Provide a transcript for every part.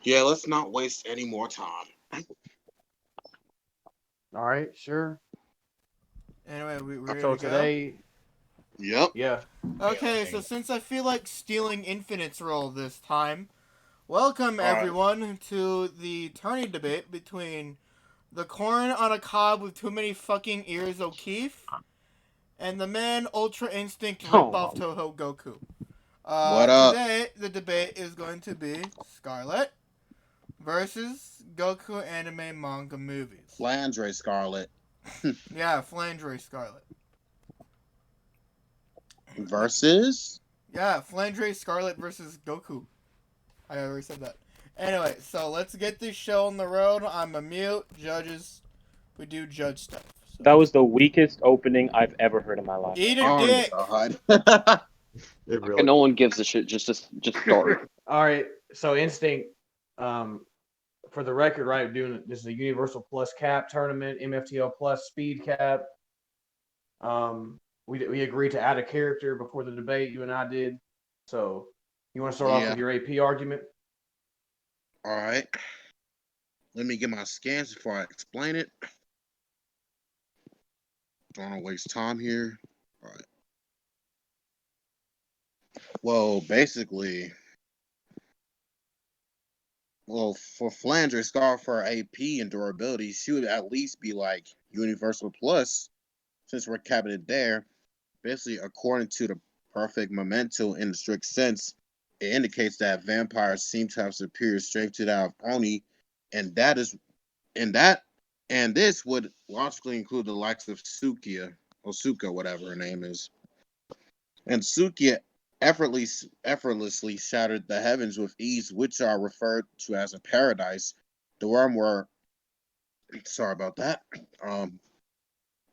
Yeah, let's not waste any more time. All right, sure. Anyway, we ready So to go? today, Yep. yeah. Okay, so since I feel like stealing Infinite's role this time, welcome All right. everyone to the tourney debate between the corn on a cob with too many fucking ears O'Keefe and the man Ultra Instinct ripoff Oh, Toho Goku. What up? Today, the debate is going to be Skarlet versus Goku anime manga movies. Flandre Scarlet Yeah, Flandre Skarlet. versus. Yeah, Flandre Skarlet versus Goku. I already said that. Anyway, so let's get this show on the road. I'm a mute. Judges, we do judge stuff. So That was the weakest opening I've ever heard in my life. eat a Oh dick. God. it And really. no one gives a shit. Just start. All right. So Instinct, um, for the record, right? Doing this is a Universal Plus Cap tournament, MFTL Plus Speed Cap. We agreed to add a character before the debate. You and I did. So you want to start off Yeah. with your AP argument? All right. Let me get my scans before I explain it. Don't want to waste time here. All right. Well, basically, for Flandre Scar for AP and durability, she would at least be like Universal Plus, since we're capping it there. Basically, according to the perfect memento in the strict sense, it indicates that vampires seem to have superior strength to that of Oni, and that is and that and this would logically include the likes of Sukia or Suka, whatever her name is. And Sukia effortlessly shattered the heavens with ease, which are referred to as a paradise. The worm were sorry about that.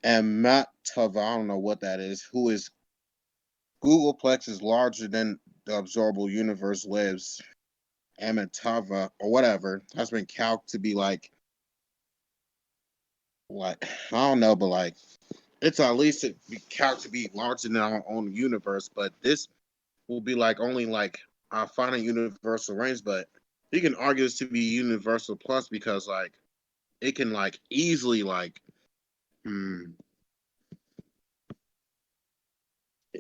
And Matava, I don't know what that is, who is Googleplex is larger than the observable universe lives. Amitabha or whatever has been calculated to be like I don't know, but like it's at least it be calculated to be larger than our own universe. But this will be like only like our final universal range. But you can argue this to be universal plus because like it can like easily like hmm,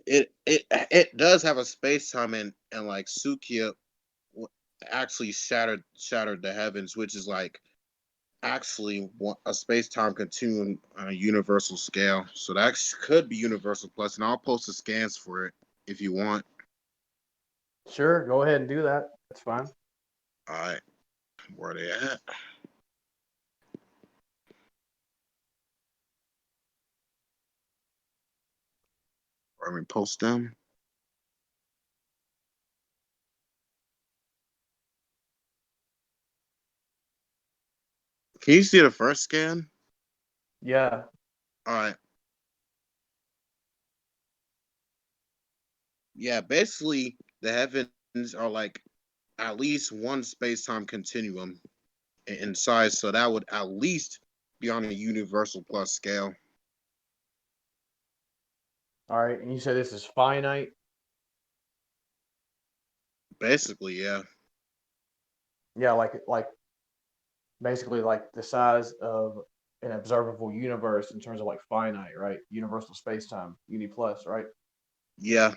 it does have a space time and like Sukia actually shattered the heavens, which is like actually a space time continuum on a universal scale. So that could be universal plus, and I'll post the scans for it if you want. Sure. Go ahead and do that. That's fine. All right, where they at? Let me post them. Can you see the first scan? Yeah. All right. Yeah, basically the heavens are like at least one space time continuum in size, so that would at least be on a universal plus scale. All right. And you said this is finite. Basically, yeah. Yeah, like basically like the size of an observable universe in terms of like finite, right? Universal space time, uni plus, right? Yeah.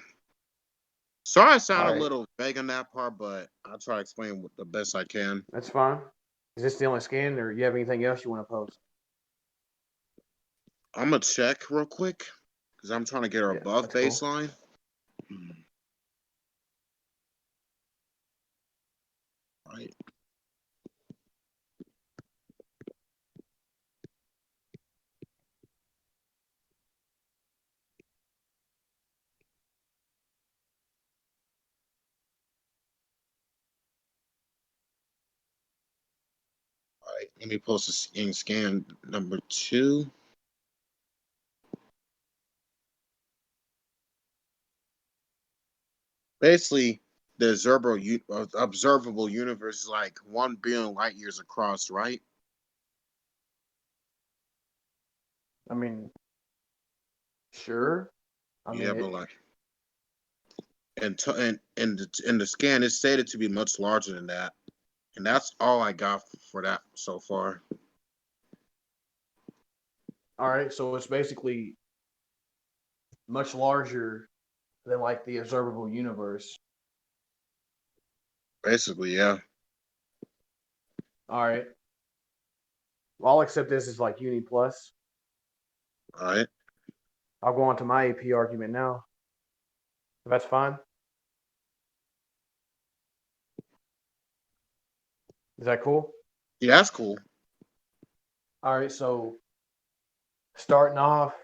Sorry I sound All a right, little vague on that part, but I'll try to explain the best I can. that's fine. Is this the only scan, or you have anything else you want to post? I'm gonna check real quick because I'm trying to get her Yeah, above that's cool. baseline. Right. All right. Let me post in scan number two. Basically, the observable universe is like 1 billion light years across, right? I mean, sure. I mean, Yeah, but like, and in the scan, it's stated to be much larger than that. And that's all I got for that so far. All right, so it's basically much larger than like the observable universe. Basically, yeah. All right. Well, I'll accept this as like uni plus. All right. I'll go on to my AP argument now. If that's fine. Is that cool? Yeah, that's cool. All right, so starting off,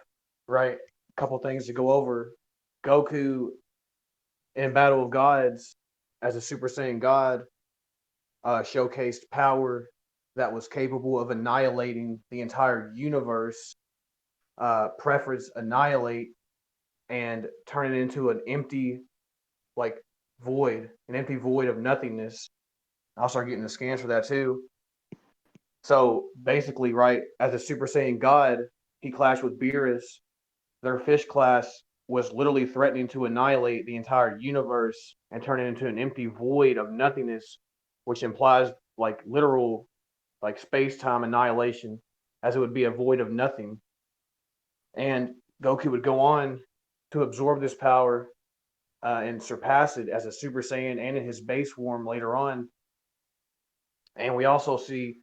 right, a couple things to go over. Goku in Battle of Gods as a Super Saiyan God showcased power that was capable of annihilating the entire universe, preference annihilate, and turn it into an empty, like, void, an empty void of nothingness. I'll start getting the scans for that too. So basically, right, as a Super Saiyan God, he clashed with Beerus. Their fish class was literally threatening to annihilate the entire universe and turn it into an empty void of nothingness, which implies like literal like space-time annihilation, as it would be a void of nothing. And Goku would go on to absorb this power and surpass it as a Super Saiyan and in his base form later on. And we also see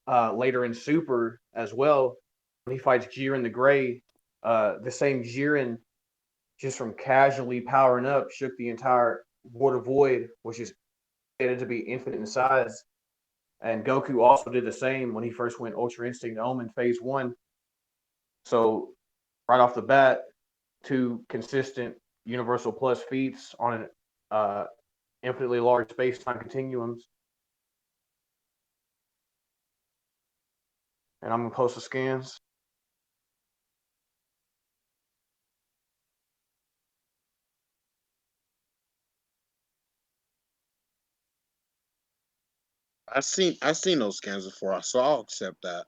later in Super as well when he fights Jiren the Gray, the same Jiren just from casually powering up shook the entire World of Void, which is stated to be infinite in size. And Goku also did the same when he first went Ultra Instinct Omen Phase 1. So, right off the bat, two consistent Universal Plus feats on an infinitely large space time continuums. And I'm going to post the scans. I seen those scans before, so I'll accept that.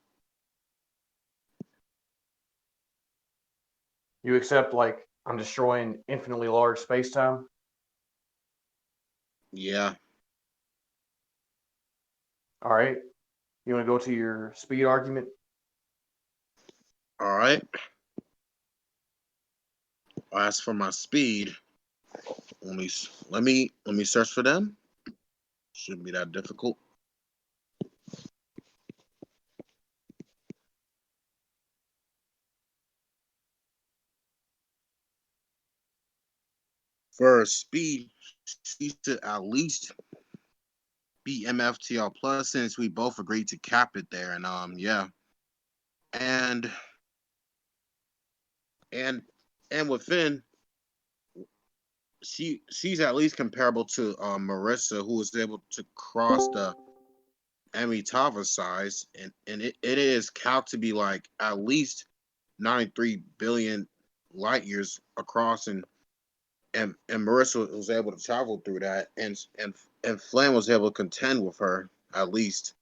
You accept, like, I'm destroying infinitely large space time? Yeah. All right. You want to go to your speed argument? All right. As for my speed, let me search for them. Shouldn't be that difficult. For speed, she should at least be MFTL plus since we both agreed to cap it there. And yeah. And and and with Finn, she's at least comparable to Marissa, who was able to cross the Amitava size, and it is calc to be like at least 93 billion light years across, and Marissa was able to travel through that, and Flam was able to contend with her at least.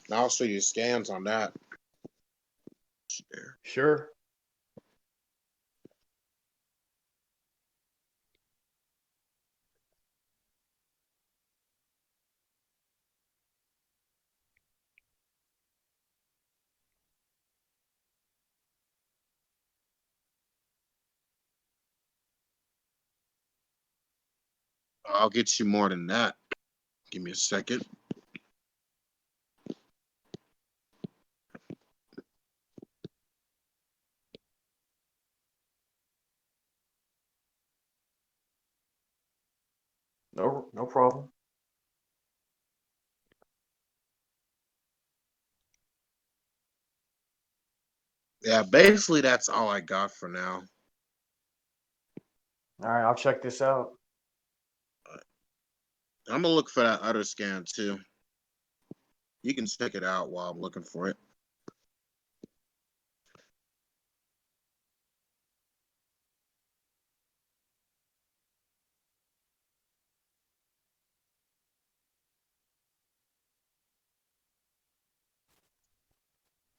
And I'll show you scans on that. Sure. I'll get you more than that. Give me a second. No problem. Yeah, basically that's all I got for now. All right, I'll check this out. I'm gonna look for that other scan too. You can check it out while I'm looking for it.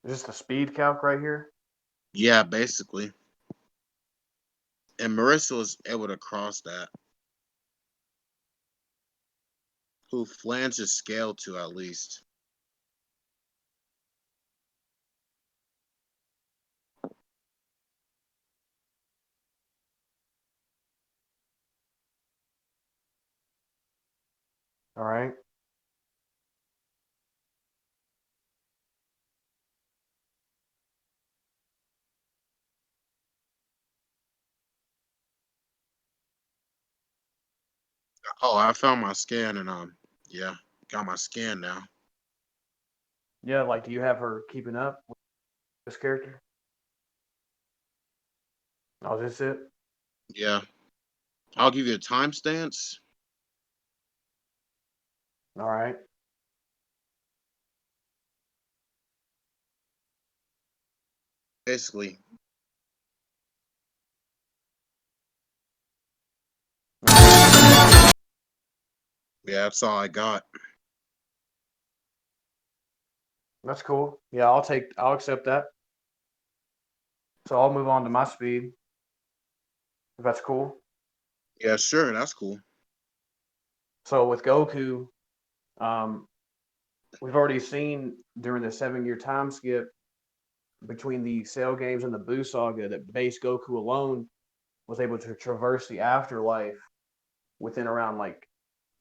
Is this the speed calc right here? Yeah, basically. And Marissa was able to cross that. who Flandre is scaled to at least. All right. Oh, I found my scan and yeah, got my scan now. Yeah, like, do you have her keeping up with this character? Oh, is this it? Yeah, I'll give you a timestamps. All right. Basically, yeah, that's all I got. That's cool. Yeah, I'll accept that. So I'll move on to my speed, if that's cool. Yeah, sure, that's cool. So with Goku, um, we've already seen during the 7 year time skip between the Cell games and the Buu saga that base Goku alone was able to traverse the afterlife within around like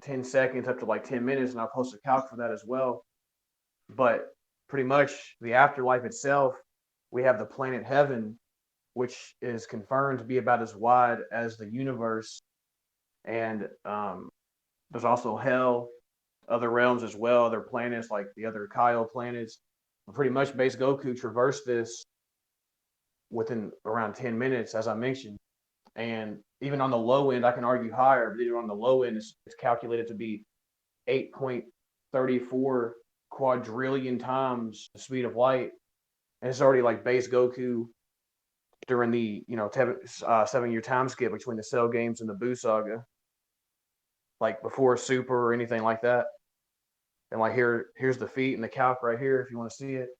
10 seconds up to like 10 minutes. And I'll post a calc for that as well. But pretty much the afterlife itself, we have the planet Heaven, which is confirmed to be about as wide as the universe. And there's also Hell, other realms as well, other planets like the other Kyle planets. Pretty much base Goku traversed this within around 10 minutes, as I mentioned. And even on the low end, I can argue higher, but even on the low end, it's calculated to be 8.34 quadrillion times the speed of light. And it's already like base Goku during the 7 year time skip between the Cell games and the Buu saga, like before Super or anything like that. And like here's the feat and the calc right here if you want to see it.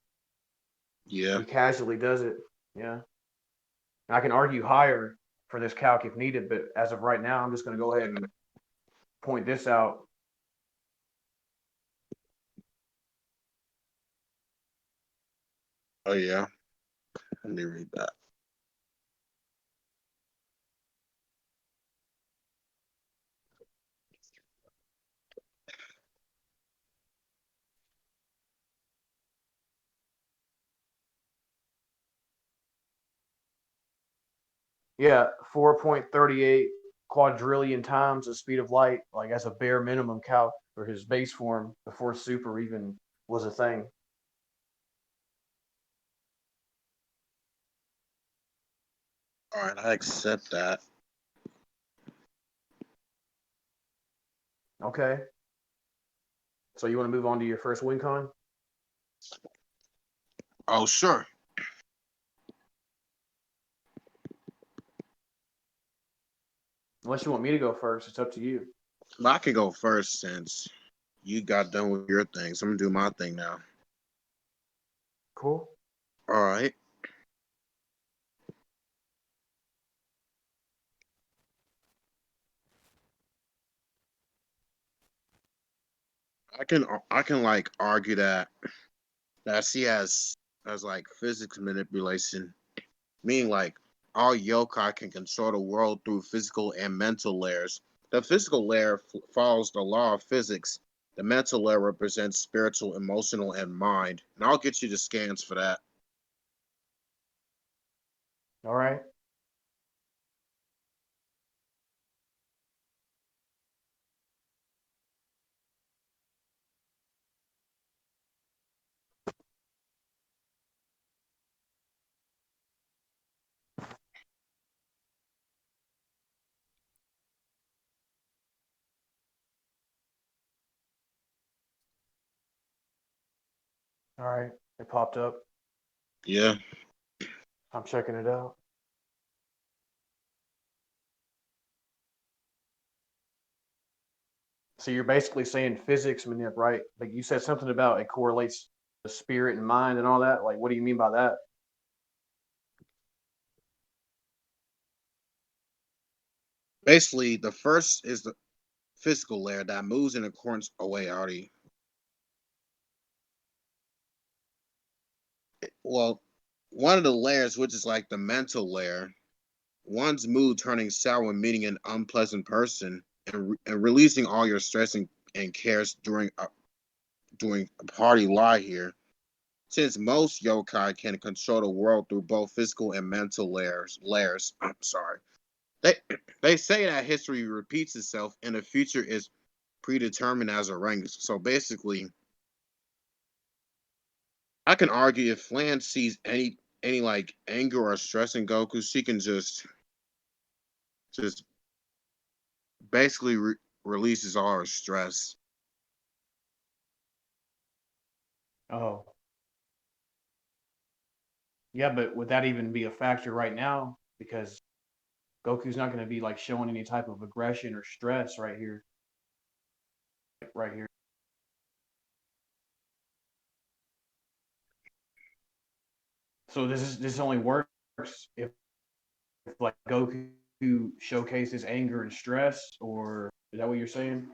Yeah. He casually does it. Yeah. And I can argue higher for this calc if needed, but as of right now, I'm just going to go ahead and point this out. Oh yeah. Let me read that. Yeah, 4.38 quadrillion times the speed of light, like as a bare minimum calc for his base form before Super even was a thing. All right, I accept that. Okay. So you want to move on to your first win con? Oh sure. Unless you want me to go first, it's up to you. Well, I can go first since you got done with your thing. So I'm gonna do my thing now. Cool. All right. I can like argue that I see as like physics manipulation, meaning like all yokai can control the world through physical and mental layers. The physical layer follows the law of physics. The mental layer represents spiritual, emotional, and mind. And I'll get you the scans for that. All right. All right. It popped up. Yeah. I'm checking it out. So you're basically saying physics manip, right? Like you said something about it correlates the spirit and mind and all that. Like, what do you mean by that? Basically, the physical layer that moves in accordance. Oh wait, I already. Well, one of the layers, which is like the mental layer, one's mood turning sour when meeting an unpleasant person and releasing all your stress and cares during a party lie here. Since most yokai can control the world through both physical and mental layers. I'm sorry. They they say that history repeats itself and the future is predetermined as a rank. So basically, I can argue if Flan sees any like anger or stress in Goku, she can just basically releases all her stress. Oh, yeah, but would that even be a factor right now? Because Goku's not going to be like showing any type of aggression or stress right here, right here. So this only works if like Goku showcases anger and stress, or is that what you're saying?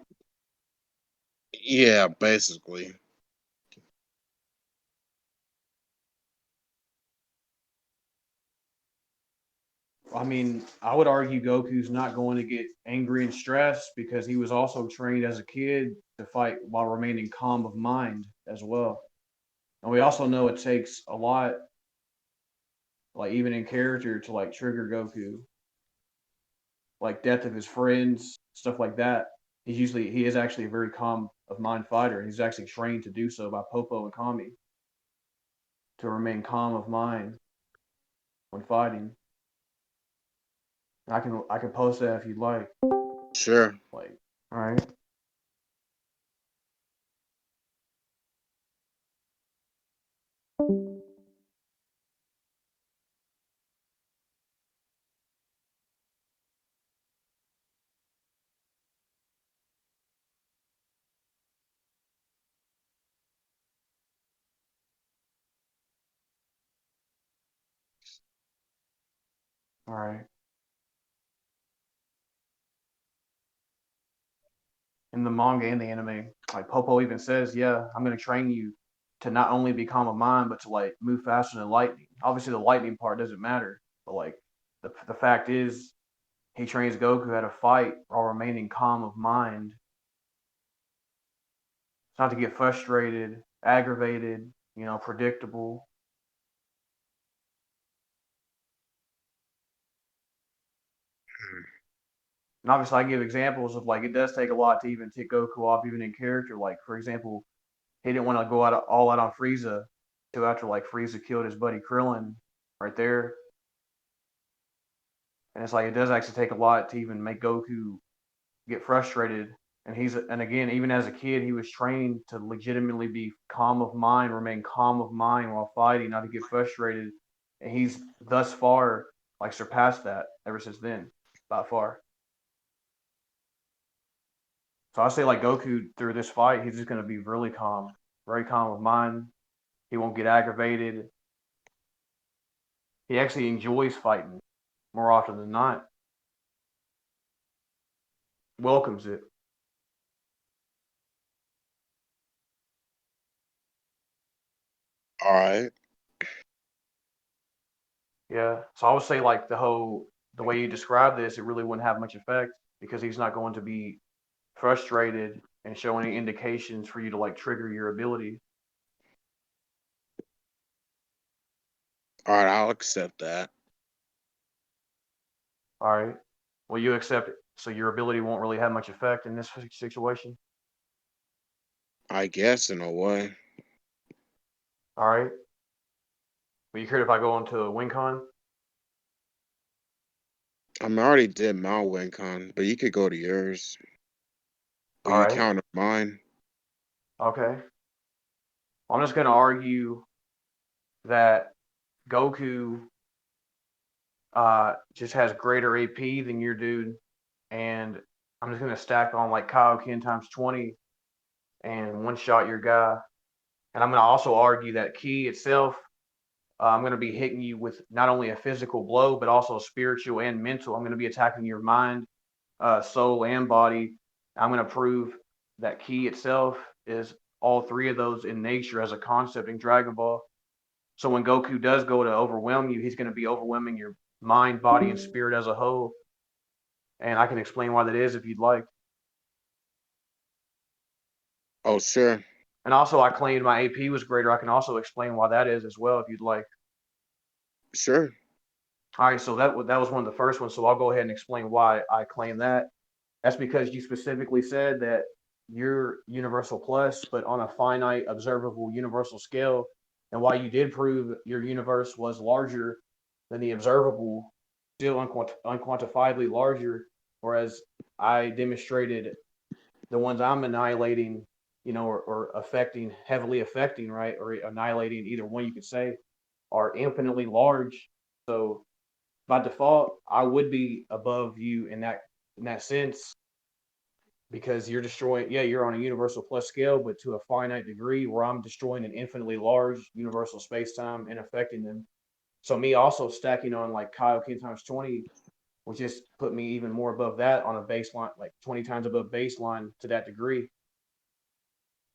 Yeah, basically. I mean, I would argue Goku's not going to get angry and stressed because he was also trained as a kid to fight while remaining calm of mind as well. And we also know it takes a lot, like even in character, to like trigger Goku, like death of his friends, stuff like that. He is actually a very calm of mind fighter, and he's actually trained to do so by Popo and Kami to remain calm of mind when fighting. I can post that if you'd like. Sure. Like, all right. All right. In the manga and the anime, like Popo even says, "Yeah, I'm going to train you to not only be calm of mind, but to like move faster than lightning." Obviously, the lightning part doesn't matter, but like the fact is, he trains Goku how to fight while remaining calm of mind. It's not to get frustrated, aggravated, predictable. And obviously, I give examples of like it does take a lot to even tick Goku off, even in character. Like for example, he didn't want to go all out on Frieza until after like Frieza killed his buddy Krillin right there. And it's like it does actually take a lot to even make Goku get frustrated. And again, even as a kid, he was trained to legitimately be calm of mind, remain calm of mind while fighting, not to get frustrated. And he's thus far like surpassed that ever since then, by far. So I say like Goku through this fight, he's just gonna be really calm, very calm of mind. He won't get aggravated. He actually enjoys fighting more often than not. Welcomes it. All right. Yeah. So I would say like the way you describe this, it really wouldn't have much effect because he's not going to be frustrated and show any indications for you to like trigger your ability. All right, I'll accept that. All right. Well, you accept it. So your ability won't really have much effect in this situation. I guess in a way. All right. But you care if I go into a WinCon? Already did my WinCon, but you could go to yours. Will All you right. counter mine? Okay. I'm just going to argue that Goku just has greater AP than your dude, and I'm just going to stack on like Kaioken times 20 and one shot your guy. And I'm going to also argue that Ki itself, I'm going to be hitting you with not only a physical blow, but also spiritual and mental. I'm going to be attacking your mind, soul, and body. I'm going to prove that ki itself is all three of those in nature as a concept in Dragon Ball. So when Goku does go to overwhelm you, he's going to be overwhelming your mind, body, and spirit as a whole. And I can explain why that is if you'd like. Oh, sure. And also, I claimed my AP was greater. I can also explain why that is as well if you'd like. Sure. All right, so that was one of the first ones. So I'll go ahead and explain why I claim that. That's because you specifically said that you're universal plus, but on a finite, observable universal scale. And while you did prove your universe was larger than the observable, still unquantifiably larger, whereas I demonstrated the ones I'm annihilating, or affecting, heavily affecting, right, or annihilating, either one you could say, are infinitely large. So by default, I would be above you in that sense because you're destroying. Yeah, you're on a universal plus scale, but to a finite degree, where I'm destroying an infinitely large universal space time and affecting them. So me also stacking on like Kaioken times 20 would just put me even more above that on a baseline, like 20 times above baseline to that degree.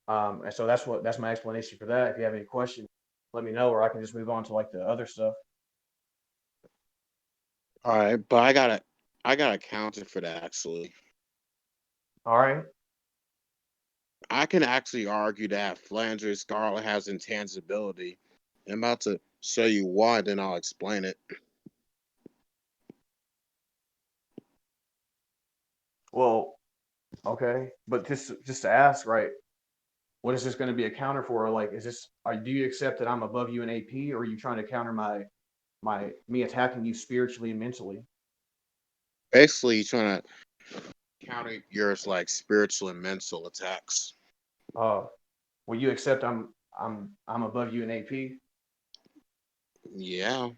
And so that's my explanation for that. If you have any questions, let me know, or I can just move on to like the other stuff. All right, but I gotta counter for that actually. All right. I can actually argue that Flandre Skarlet has intangibility. I'm about to show you why, then I'll explain it. Well, okay, but just to ask, right? What is this going to be a counter for? Like, do you accept that I'm above you in AP, or are you trying to counter my me attacking you spiritually and mentally? Basically, you're trying to counter your like spiritual and mental attacks. Uh, will you accept I'm above you in AP? Yeah,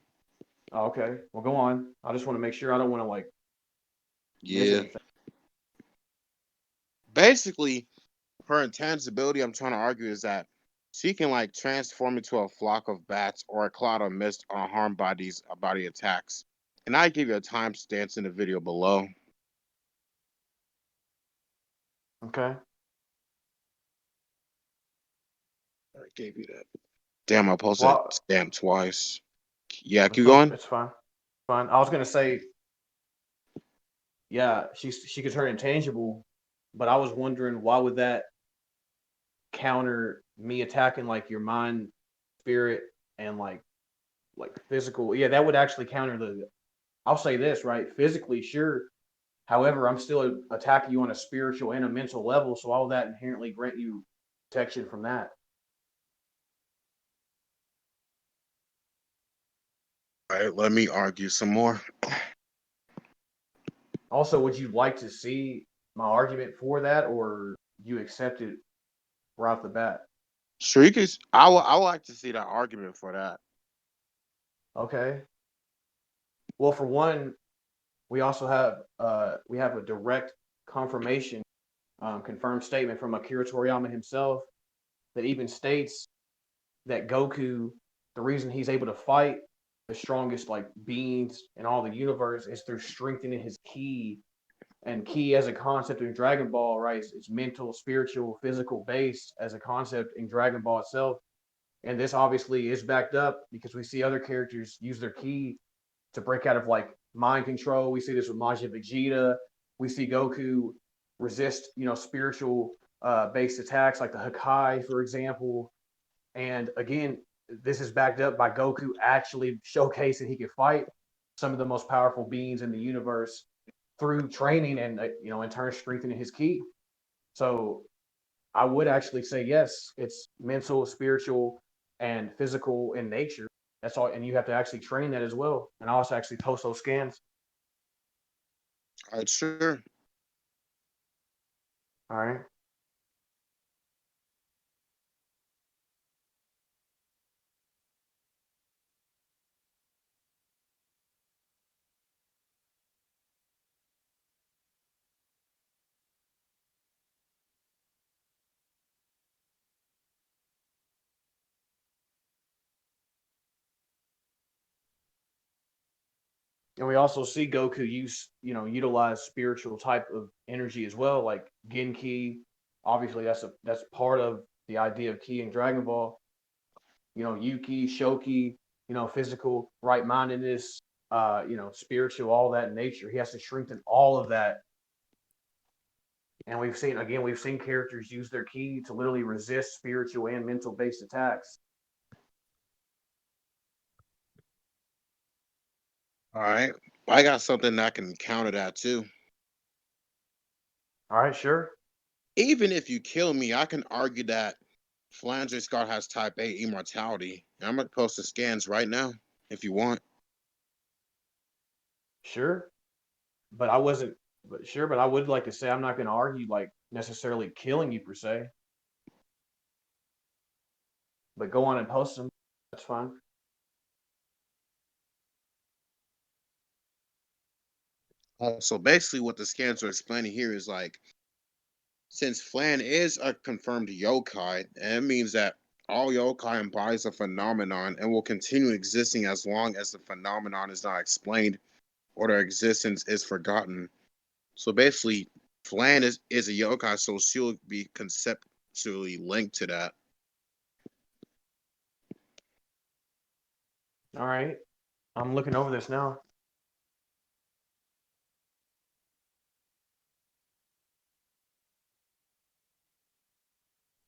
Oh, okay, well, go on. I just want to make sure I don't want to like miss yeah. anything. Basically, her intangibility, I'm trying to argue, is that she can like transform into a flock of bats or a cloud of mist unharmed by these body attacks. And I give you a timestamp in the video below. Okay. I gave you that. Damn, I posted Well, stamp twice. Yeah, keep going. it's fine. Fine. I was gonna say, yeah, she could turn intangible, but I was wondering why would that counter me attacking like your mind, spirit, and like physical. Yeah, that would actually counter the. I'll say this, right? Physically, sure. However, I'm still attacking you on a spiritual and a mental level, so all that inherently grant you protection from that. All right, let me argue some more. Also, would you like to see my argument for that, or you accept it right off the bat? Sure, you can. I would like to see that argument for that. Okay. Well, for one, we have a direct confirmation, confirmed statement from Akira Toriyama himself that even states that Goku, the reason he's able to fight the strongest like beings in all the universe is through strengthening his ki. And ki as a concept in Dragon Ball, right? It's mental, spiritual, physical based as a concept in Dragon Ball itself. And this obviously is backed up because we see other characters use their ki to break out of like mind control. We see this with Majin Vegeta. We see Goku resist, spiritual based attacks like the Hakai, for example. And again, this is backed up by Goku actually showcasing he can fight some of the most powerful beings in the universe through training and in turn strengthening his ki. So I would actually say yes, it's mental, spiritual, and physical in nature. That's all, and you have to actually train that as well. And I also actually post those scans. All right, sure. All right. And we also see Goku utilize spiritual type of energy as well, like Genki. Obviously, that's part of the idea of Ki in Dragon Ball. Yuki, Shoki, physical, right mindedness, spiritual, all that in nature. He has to strengthen all of that. And we've seen characters use their ki to literally resist spiritual and mental based attacks. All right. I got something that can counter that too. All right, sure. Even if you kill me, I can argue that Flandre Scar has type A immortality. And I'm gonna post the scans right now if you want. Sure. But I wasn't but sure, but I would like to say I'm not gonna argue like necessarily killing you per se. But go on and post them. That's fine. So basically, what the scans are explaining here is like, since Flan is a confirmed yokai, and it means that all yokai embodies a phenomenon and will continue existing as long as the phenomenon is not explained or their existence is forgotten. So basically, Flan is a yokai, so she'll be conceptually linked to that. All right. I'm looking over this now.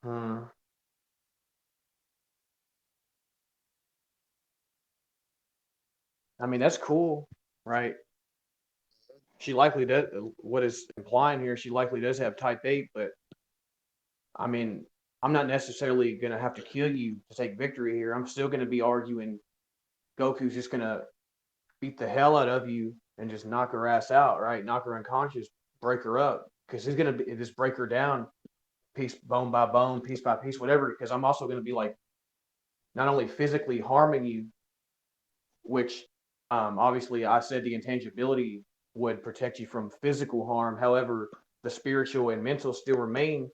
Hmm. I mean, that's cool, right? She likely does. What is implying here? She likely does have type 8, but I mean, I'm not necessarily going to have to kill you to take victory here. I'm still going to be arguing Goku's just going to beat the hell out of you and just knock her ass out, right? Knock her unconscious, break her up, because he's going to just break her down piece, bone by bone, piece by piece, whatever. Because I'm also going to be like not only physically harming you, which obviously I said the intangibility would protect you from physical harm. However, the spiritual and mental still remain.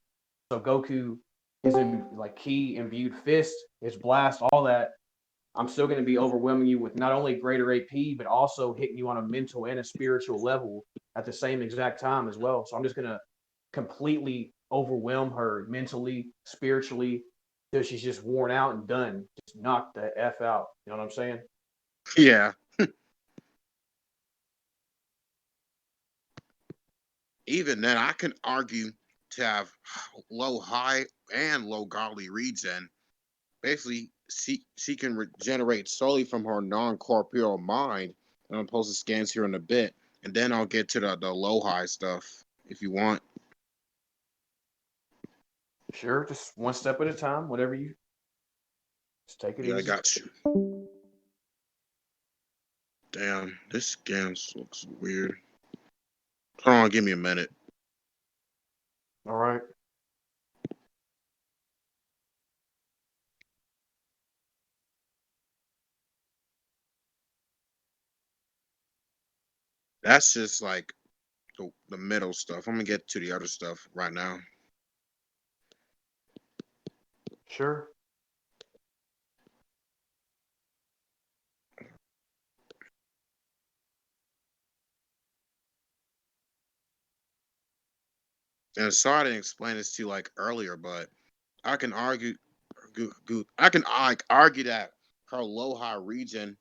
So Goku is in like key imbued fist, his blast, all that. I'm still going to be overwhelming you with not only greater AP, but also hitting you on a mental and a spiritual level at the same exact time as well. So I'm just going to completely overwhelm her mentally, spiritually, till she's just worn out and done. Just knock the F out. You know what I'm saying? Yeah. Even then, I can argue to have low, high, and low godly regen. Basically, she can regenerate solely from her non-corporeal mind. And I'll post the scans here in a bit, and then I'll get to the low high stuff if you want. Sure, just one step at a time, whatever you just take it Yeah, I easy. got you. Damn, this scans looks weird. Hold on, give me a minute. All right. That's just like the middle stuff. I'm gonna get to the other stuff right now. Sure. And sorry I didn't explain this to you like earlier, but I can argue, I can like argue that her low high region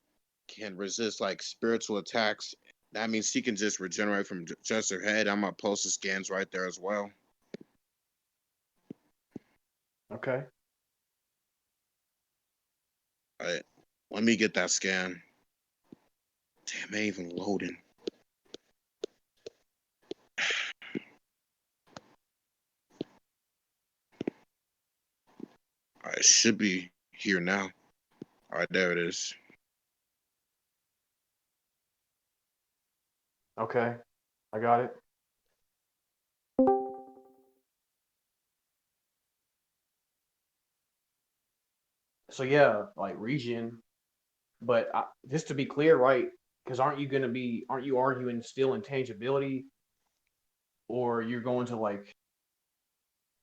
can resist like spiritual attacks. That means she can just regenerate from just her head. I'm gonna post the scans right there as well. Okay. All right, let me get that scan. Damn, it ain't even loading. All right, it should be here now. All right, there it is. Okay. I got it. So yeah, like region, but just to be clear, right? Because aren't you arguing still intangibility, or you're going to like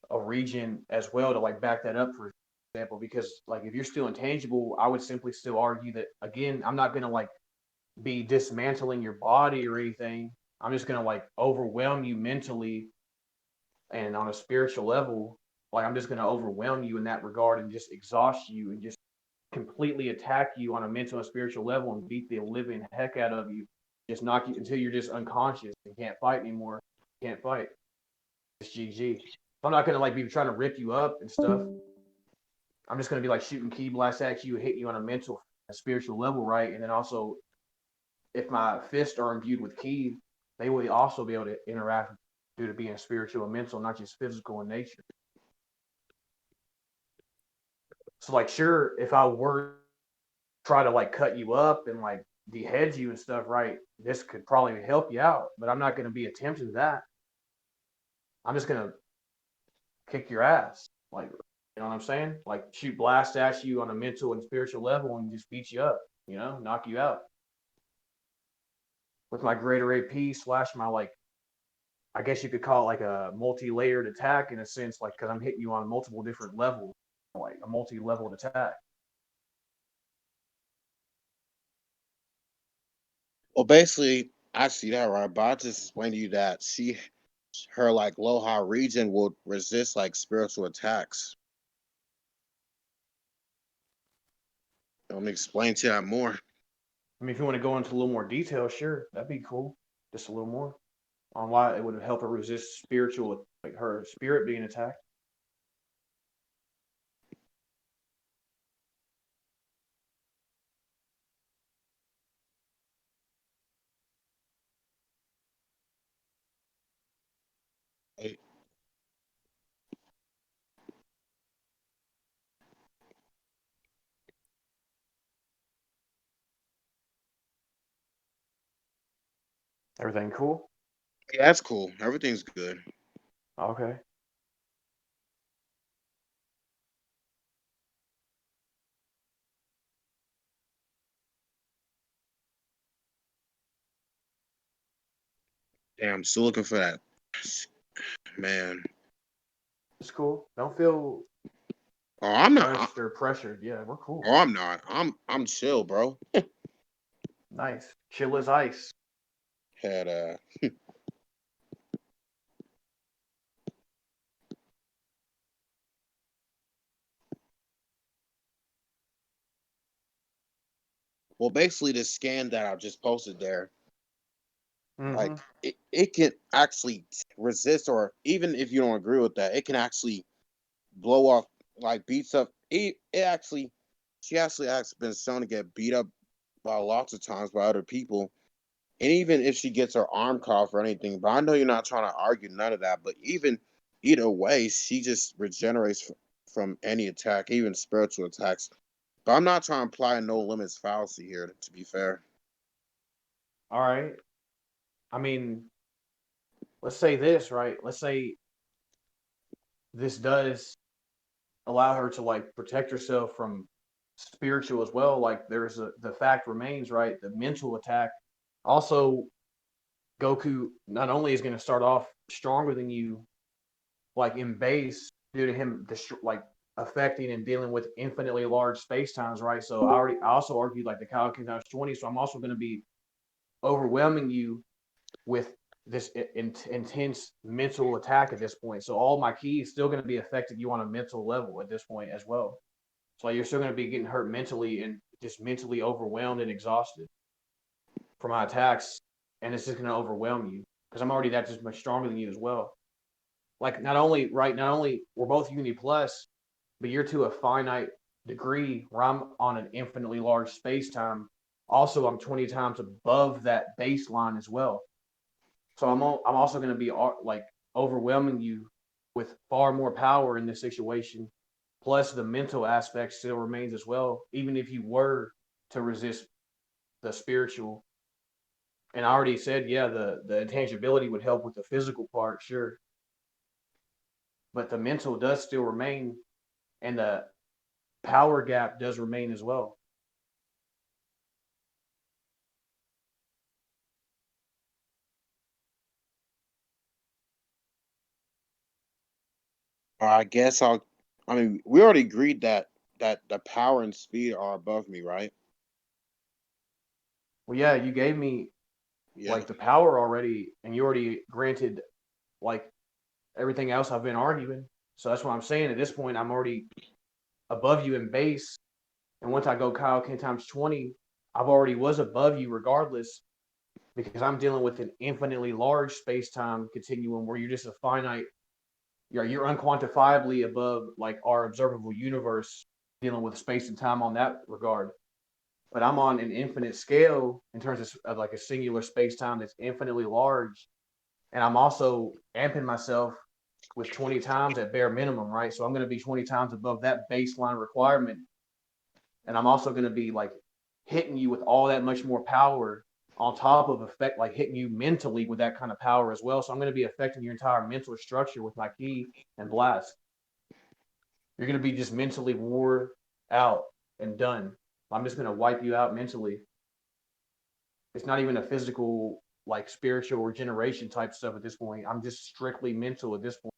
a region as well to like back that up, for example? Because like if you're still intangible, I would simply still argue that again, I'm not gonna like be dismantling your body or anything. I'm just gonna like overwhelm you mentally and on a spiritual level. Like I'm just gonna overwhelm you in that regard and just exhaust you and just completely attack you on a mental and spiritual level and beat the living heck out of you. Just knock you until you're just unconscious and can't fight anymore. Can't fight. It's GG. I'm not gonna like be trying to rip you up and stuff. I'm just gonna be like shooting key blasts at you, hitting you on a mental, a spiritual level, right? And then also, if my fists are imbued with ki, they will also be able to interact due to being spiritual and mental, not just physical in nature. So, like, sure, if I were try to like cut you up and like dehead you and stuff, right? This could probably help you out, but I'm not gonna be attempting that. I'm just gonna kick your ass, like, you know what I'm saying? Like, shoot blast at you on a mental and spiritual level and just beat you up, knock you out with my greater AP slash my like, I guess you could call it like a multi-layered attack in a sense, like because I'm hitting you on multiple different levels, like a multi-leveled attack. Well, basically, I see that right, but I just explained to you that her like low high region will resist like spiritual attacks. Let me explain to that more. I mean, if you want to go into a little more detail, sure, that'd be cool. Just a little more on why it would help her resist spiritual, like her spirit being attacked. Hey, Everything cool? yeah, that's cool. Everything's good. Okay. Damn, still looking for that, man. It's cool. Don't feel Oh, I'm not. rushed or pressured. Yeah, we're cool. Oh, I'm not. I'm chill, bro. Nice. Chill as ice. Had well, basically the scan that I just posted there, like Mm-hmm. it can actually resist, or even if you don't agree with that, it can actually blow off like beats up. It actually, she actually has been shown to get beat up by lots of times by other people, and even if she gets her arm cut off or anything. But I know you're not trying to argue none of that. But even either way, she just regenerates from any attack, even spiritual attacks. But I'm not trying to apply no limits fallacy here. To be fair, All right. I mean, let's say this, right? Let's say this does allow her to like protect herself from spiritual as well. Like the fact remains, right? The mental attack. Also, Goku not only is going to start off stronger than you, like in base, due to him like affecting and dealing with infinitely large space times, right? So I also argued like the Kaioken times 20. So I'm also going to be overwhelming you with this intense mental attack at this point. So all my ki is still going to be affecting you on a mental level at this point as well. So you're still going to be getting hurt mentally and just mentally overwhelmed and exhausted from my attacks, and it's just going to overwhelm you because I'm already that just much stronger than you as well. Like not only we're both Uni plus, but you're to a finite degree where I'm on an infinitely large space time. Also, I'm 20 times above that baseline as well. So I'm also going to be like overwhelming you with far more power in this situation. Plus, the mental aspect still remains as well, even if you were to resist the spiritual. And I already said, yeah, the intangibility would help with the physical part, sure, but the mental does still remain, and the power gap does remain as well. I guess I'll. I mean, we already agreed that the power and speed are above me, right? Well, yeah, you gave me Yeah. like the power already, and you already granted like everything else I've been arguing. So that's what I'm saying. At this point, I'm already above you in base, and once I go Kaioken times 20, I've already was above you regardless because I'm dealing with an infinitely large space time continuum where you're just a finite. You're unquantifiably above like our observable universe, dealing with space and time on that regard. But I'm on an infinite scale in terms of like a singular space time that's infinitely large, and I'm also amping myself with 20 times at bare minimum, right? So I'm going to be 20 times above that baseline requirement, and I'm also going to be like hitting you with all that much more power on top of effect, like hitting you mentally with that kind of power as well. So I'm going to be affecting your entire mental structure with my key and blast. You're going to be just mentally wore out and done. I'm just going to wipe you out mentally. It's not even a physical, like spiritual regeneration type stuff at this point. I'm just strictly mental at this point.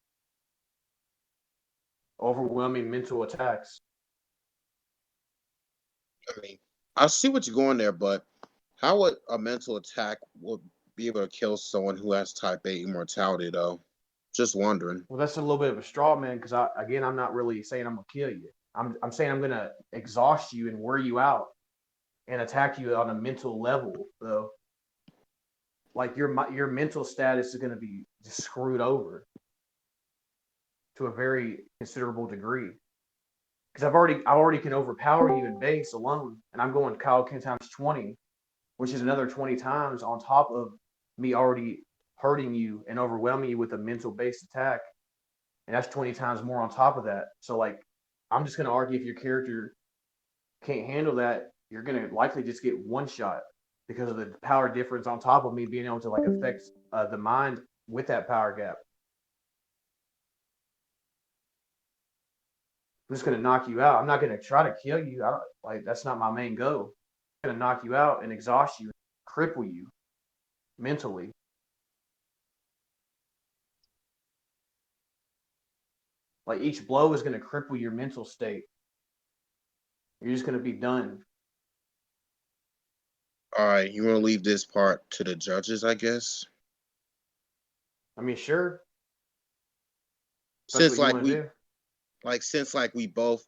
Overwhelming mental attacks. I mean, I see what you're going there, but how would a mental attack would be able to kill someone who has type A immortality, though? Just wondering. Well, that's a little bit of a straw man because I'm not really saying I'm gonna kill you. I'm saying I'm gonna exhaust you and wear you out and attack you on a mental level, though. Like your mental status is gonna be just screwed over to a very considerable degree. Because I already can overpower you in base alone, and I'm going Kyle Ken times 20, which is another 20 times on top of me already hurting you and overwhelming you with a mental based attack. And that's 20 times more on top of that. So like I'm just gonna argue if your character can't handle that, you're gonna likely just get one shot because of the power difference on top of me being able to like affect the mind with that power gap. I'm just gonna knock you out. I'm not gonna try to kill you. I don't like that's not my main goal. I'm gonna knock you out and exhaust you, cripple you mentally. Like each blow is gonna cripple your mental state. You're just gonna be done. All right, you want to leave this part to the judges, I guess? I mean, sure, that's Since what you like want to we do. since like we both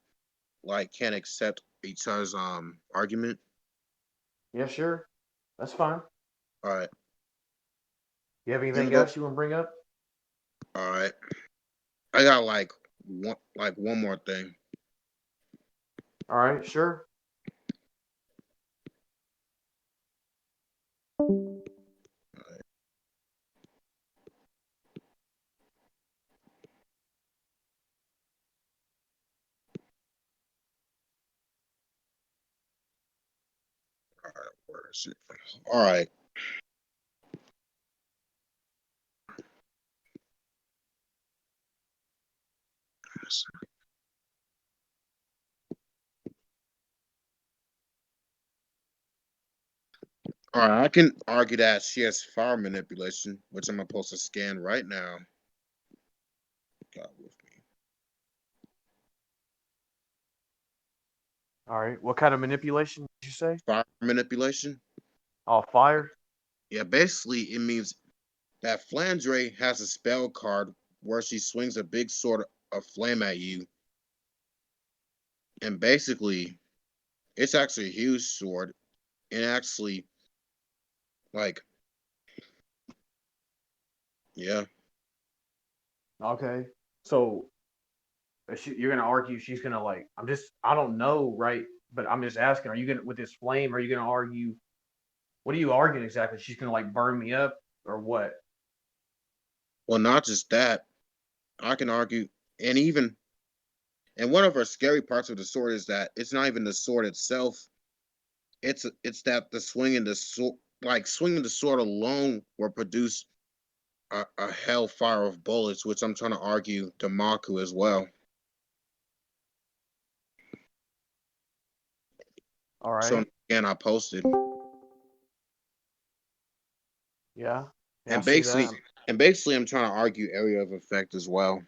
like can't accept each other's argument. Yeah, sure, that's fine. All right, You have you anything know, else you want to bring up? all right. I got one more thing. All right, sure. All right, where is it? All right. All right, I can argue that she has fire manipulation, which I'm supposed to scan right now. God with me. All right. What kind of manipulation did you say? Fire manipulation? Oh, fire. Yeah, basically it means that Flandre has a spell card where she swings a big sword of flame at you, and basically it's actually a huge sword, and actually like yeah. Okay. So you're gonna argue she's gonna like? I don't know, right? But I'm just asking. Are you gonna with this flame? Are you gonna argue? What are you arguing exactly? She's gonna like burn me up or what? Well, not just that. I can argue, and even and one of her scary parts of the sword is that it's not even the sword itself. It's that the swinging the sword, like swinging the sword alone, will produce a hellfire of bullets, which I'm trying to argue Damaku as well. All So right. again, I posted, Yeah. Yeah. I and see basically, that. I'm trying to argue area of effect as well.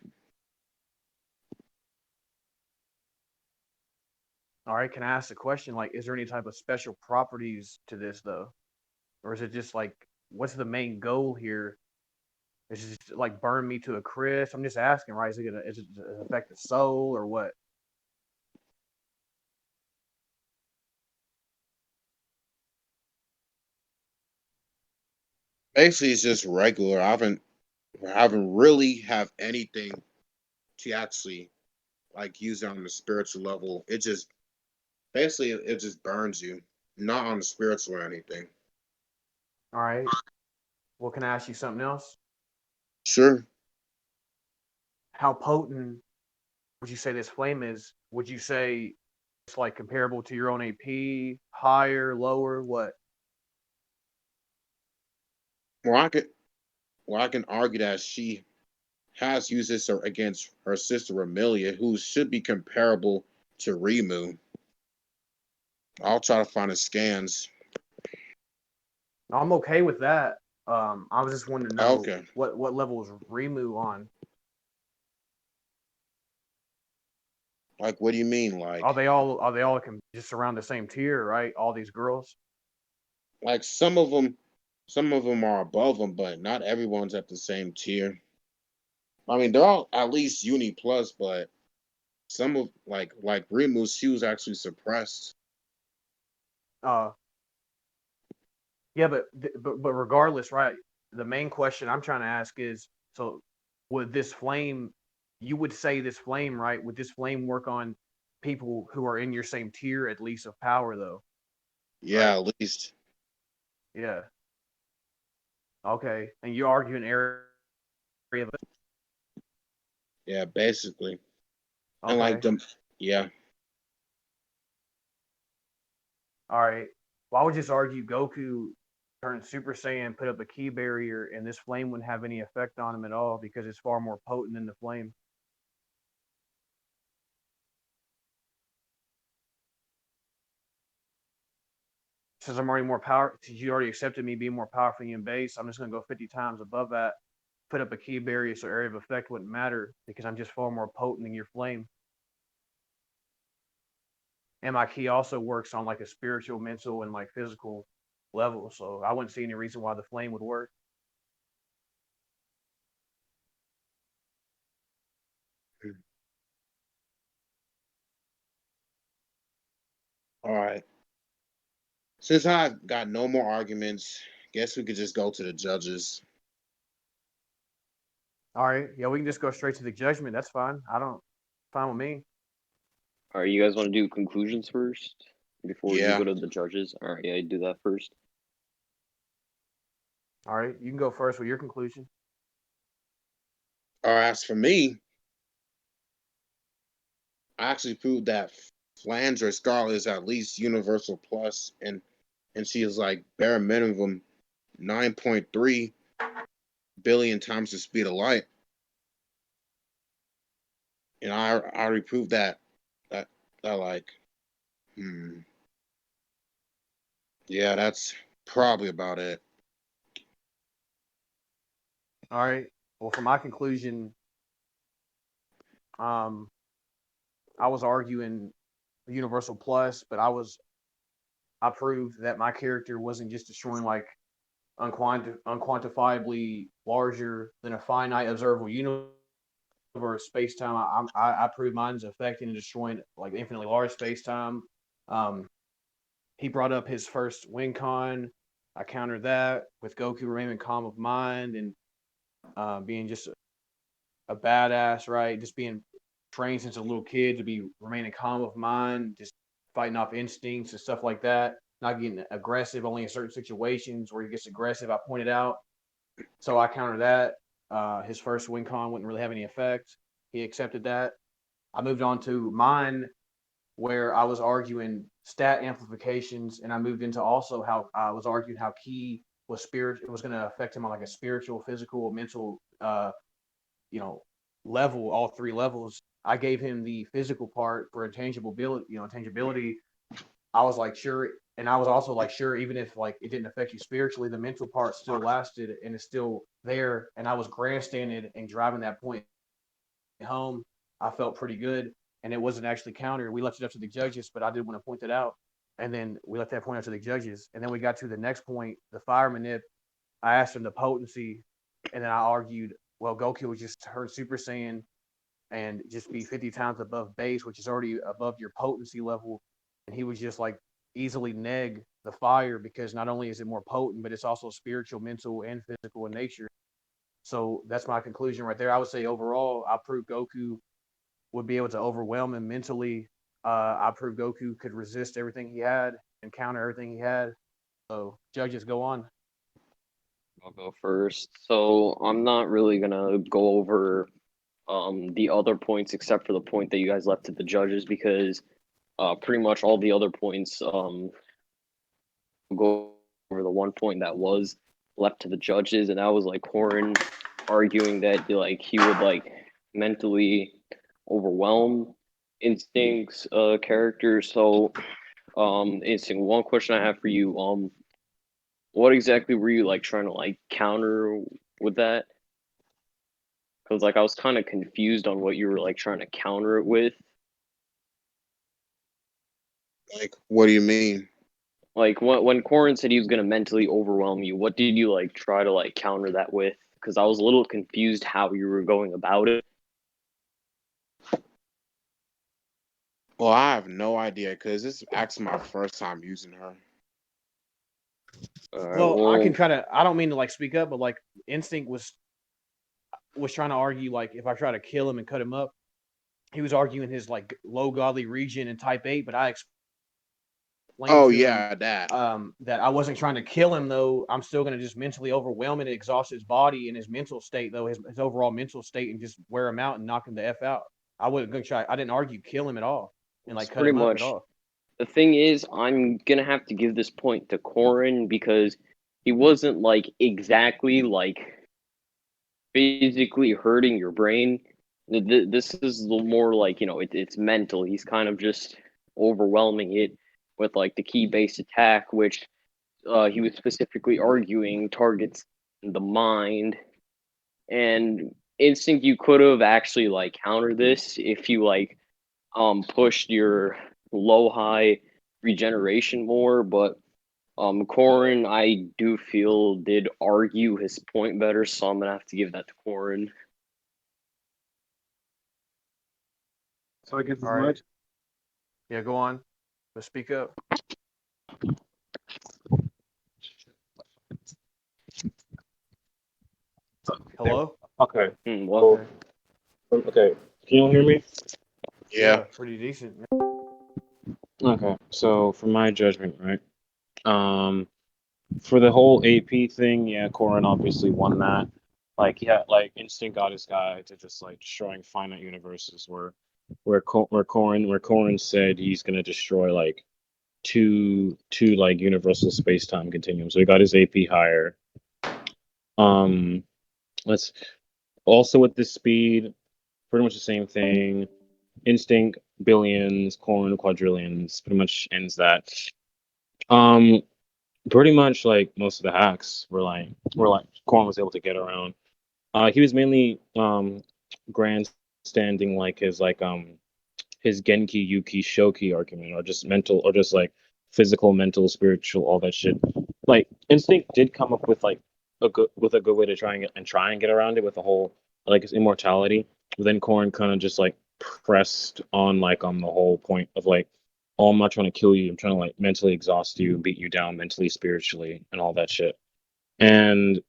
All right. Can I ask a question? Like, is there any type of special properties to this though? or is it just like what's the main goal here? Is it just like burn me to a crisp? I'm just asking, right? Is it affect the soul or what? Basically, it's just regular. I haven't really have anything to actually like use it on the spiritual level. It just basically it just burns you, not on the spiritual or anything. All right. Well, can I ask you something else? Sure. How potent would you say this flame is? Would you say it's like comparable to your own AP, higher, lower, what? Well, I can argue that she has used this against her sister Amelia, who should be comparable to Rimu. I'll try to find the scans. I'm okay with that. I was just wanting to know Okay. what level is Remu on? Like, what do you mean? Are they all just around the same tier, right? All these girls. Like some of them are above them, but not everyone's at the same tier. I mean, they're all at least uni plus, but some of like Rimu's, she was actually suppressed. Uh, yeah, but regardless, right? The main question I'm trying to ask is, so would this flame? You would say this flame, right? Would this flame work on people who are in your same tier, at least of power, though? Right? Yeah, at least. Yeah. Okay. And you argue an area of Yeah, basically. And like okay. the yeah. All right. Well, I would just argue Goku turned Super Saiyan, put up a key barrier, and this flame wouldn't have any effect on him at all because it's far more potent than the flame. Since I'm already more power, since you already accepted me being more powerful than you in base, I'm just gonna go 50 times above that. Put up a key barrier so area of effect wouldn't matter because I'm just far more potent than your flame. And my key also works on like a spiritual, mental, and like physical level. So I wouldn't see any reason why the flame would work. All right. Since I got no more arguments, guess we could just go to the judges. All right. Yeah, we can just go straight to the judgment. That's fine. I don't fine with me. All right, you guys want to do conclusions first before you Yeah. go to the judges? All right, yeah, do that first. All right. You can go first with your conclusion. Or as for me, I actually proved that Flandre Skarlet is at least universal plus, and she is like bare minimum 9.3 billion times the speed of light. And I already proved that that like hmm, yeah, that's probably about it. All right. Well, for my conclusion, um, I was arguing Universal Plus, but I proved that my character wasn't just destroying like unquantifiably larger than a finite observable universe space time. I proved mine's affecting and destroying like infinitely large space time. Um, he brought up his first win con. I countered that with Goku remaining calm of mind and being just a badass, right? Just being trained since a little kid to be remaining calm of mind, just fighting off instincts and stuff like that. Not getting aggressive only in certain situations where he gets aggressive. I pointed out, so I countered that. His first win con wouldn't really have any effect. He accepted that. I moved on to mine, where I was arguing stat amplifications, and I moved into also how I was arguing how key was spirit. It was going to affect him on like a spiritual, physical, mental, you know, level, all three levels. I gave him the physical part for intangibility. I was like, sure. And I was also like, sure, even if like it didn't affect you spiritually, the mental part still lasted and it's still there. And I was grandstanding and driving that point home. I felt pretty good. And it wasn't actually countered. We left it up to the judges, but I did want to point that out. And then we let that point out to the judges. And then we got to the next point, the fire manip. I asked him the potency, and then I argued, well, Goku was just her Super Saiyan and just be 50 times above base, which is already above your potency level. And he was just like easily neg the fire because not only is it more potent, but it's also spiritual, mental, and physical in nature. So that's my conclusion right there. I would say overall, I proved Goku would be able to overwhelm him mentally. I proved Goku could resist everything he had and counter everything he had. So judges, go on. I'll go first. So I'm not really gonna go over the other points except for the point that you guys left to the judges because pretty much all the other points will go over the one point that was left to the judges, and that was like Corin arguing that like he would like mentally overwhelm Instinct's character. So Instinct, one question I have for you, what exactly were you like trying to like counter with that? Because like I was kind of confused on what you were like trying to counter it with. Like, what do you mean? Like when Corin said he was gonna mentally overwhelm you, what did you like try to like counter that with? Because I was a little confused how you were going about it. Well, I have no idea because this is actually my first time using her. Well, I can Well, kind of. I don't mean to like speak up, but like Instinct was trying to argue like if I try to kill him and cut him up, he was arguing his like low godly region in Type 8, but I explained Oh to him yeah, that. that I wasn't trying to kill him though. I'm still going to just mentally overwhelm and exhaust his body and his mental state though, his overall mental state, and just wear him out and knock him the f out. I wasn't going to try. I didn't argue kill him at all and it's like cut pretty him up at much all. the thing is, I'm gonna have to give this point to Corin because he wasn't like exactly like physically hurting your brain. This is more like it's mental. He's kind of just overwhelming it with like the key base attack, which he was specifically arguing targets the mind. And Instinct, you could have actually like countered this if you like pushed your low high regeneration more, but Corin I do feel did argue his point better, so I'm gonna have to give that to Corin. So I guess All it's right. much. Yeah, go on. But speak up. Hello? Okay. What? So, okay. Can you all hear me? Yeah. Pretty decent. Okay. So for my judgment, right? For the whole AP thing, yeah, Corin obviously won that. Like, yeah, like Instinct got his guy to just like destroying finite universes where Corin said he's gonna destroy like two like universal space time continuums. So he got his AP higher. Um, let's also with the speed, pretty much the same thing. Instinct billions, Corn quadrillions, pretty much ends that. Um, Pretty much like most of the hacks were like Corn was able to get around. He was mainly grandstanding like his Genki Yuki Shoki argument, or just mental, or just like physical, mental, spiritual, all that shit. Like Instinct did come up with like a good way to try and get around it with the whole like his immortality. But then Corn kind of just like pressed on the whole point of like, oh, I'm not trying to kill you. I'm trying to like mentally exhaust you, beat you down mentally, spiritually, and all that shit. And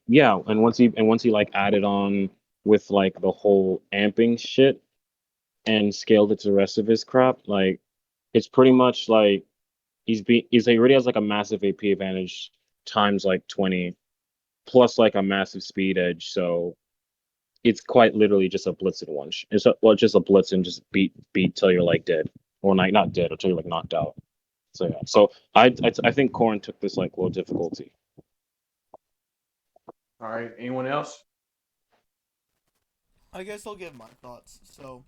yeah, once he like added on with like the whole amping shit and scaled it to the rest of his crap, like it's pretty much like he's like he already has like a massive AP advantage times like 20 plus like a massive speed edge, so it's quite literally just a blitz in one. Well, just a blitz and just beat till you're like dead, or like not dead, or till you're like knocked out. So yeah, so I think Corn took this like low difficulty. All right. Anyone else? I guess I'll give my thoughts. So,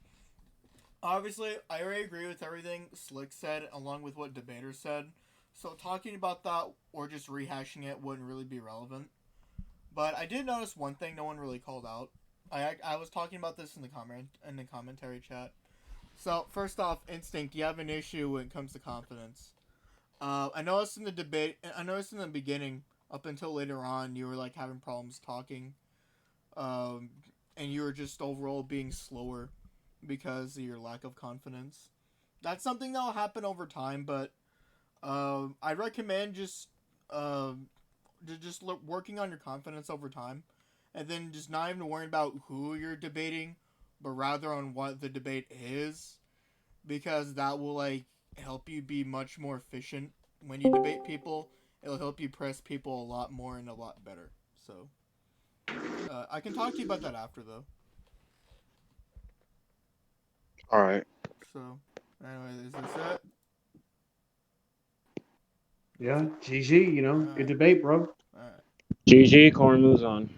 obviously, I already agree with everything Slick said, along with what Debater said. So, talking about that or just rehashing it wouldn't really be relevant. But I did notice one thing no one really called out. I was talking about this in the commentary chat. So first off, Instinct, you have an issue when it comes to confidence. I noticed in the debate. I noticed in the beginning, up until later on, you were like having problems talking, um, and you were just overall being slower because of your lack of confidence. That's something that'll happen over time, but I recommend just working on your confidence over time, and then just not even worrying about who you're debating, but rather on what the debate is, because that will like help you be much more efficient when you debate people. It'll help you press people a lot more and a lot better. So I can talk to you about that after though. All right. So anyway, is this it? Yeah, GG. You know, good debate, bro. Alright. GG, Corn moves on.